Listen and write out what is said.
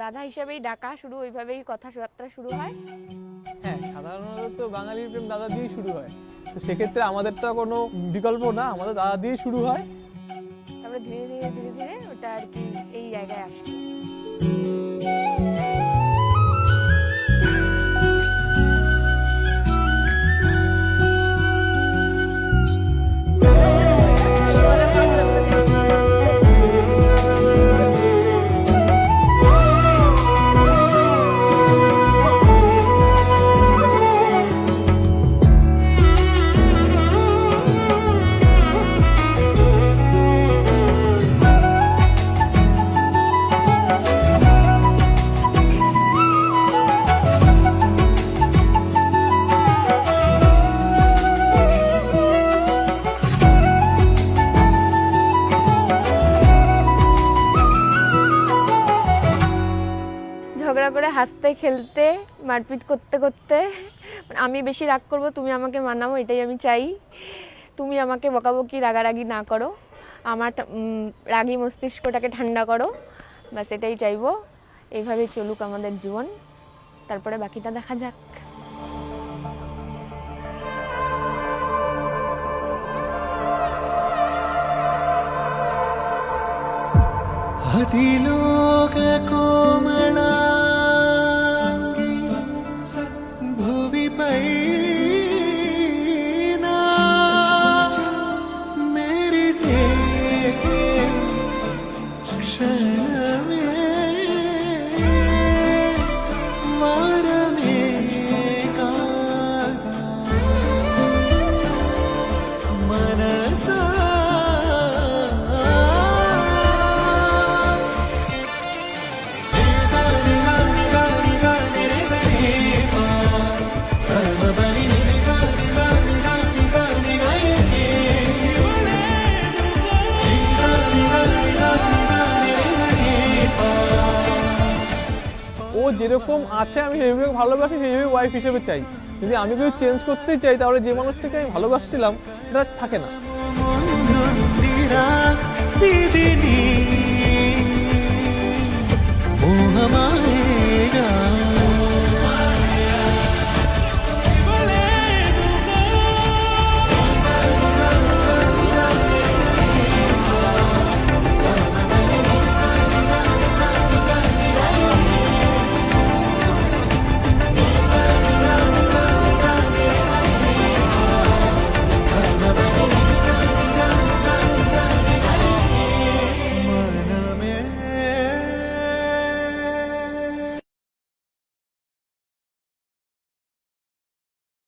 দাদা হিসেবেই ডাকা, শুরু ওইভাবেই কথাবার্তা শুরু হয়। হ্যাঁ, সাধারণত তো বাঙালির প্রেম দাদা দিয়েই শুরু হয়, তো সেক্ষেত্রে আমাদের তো কোনো বিকল্প না, আমাদের দাদা দিয়েই শুরু হয়। তারপরে ধীরে ধীরে ধীরে ধীরে ওটা আর কি এই জায়গায় আসছে। ঝগড়া করে হাসতে খেলতে মারপিট করতে করতে, আমি বেশি রাগ করব, তুমি আমাকে মানাবো, এটাই আমি চাই। তুমি আমাকে বকাবকি রাগারাগি না করো, আমার রাগী মস্তিষ্কটাকে ঠান্ডা করো, ব্যাস এটাই চাইবো। এইভাবেই চলুক আমাদের জীবন, তারপরে বাকিটা দেখা যাক। हतिलोक कोमलांगी भुवि पैना मेरी से क्षण में मार में कादा मनसा ও যেরকম আছে আমি সেইভাবে ভালোবাসি, সেইভাবে ওয়াইফ হিসেবে চাই। যদি আমি কিছু চেঞ্জ করতেই চাই, তাহলে যে মানুষটাকে আমি ভালোবাসছিলাম সেটা থাকে না।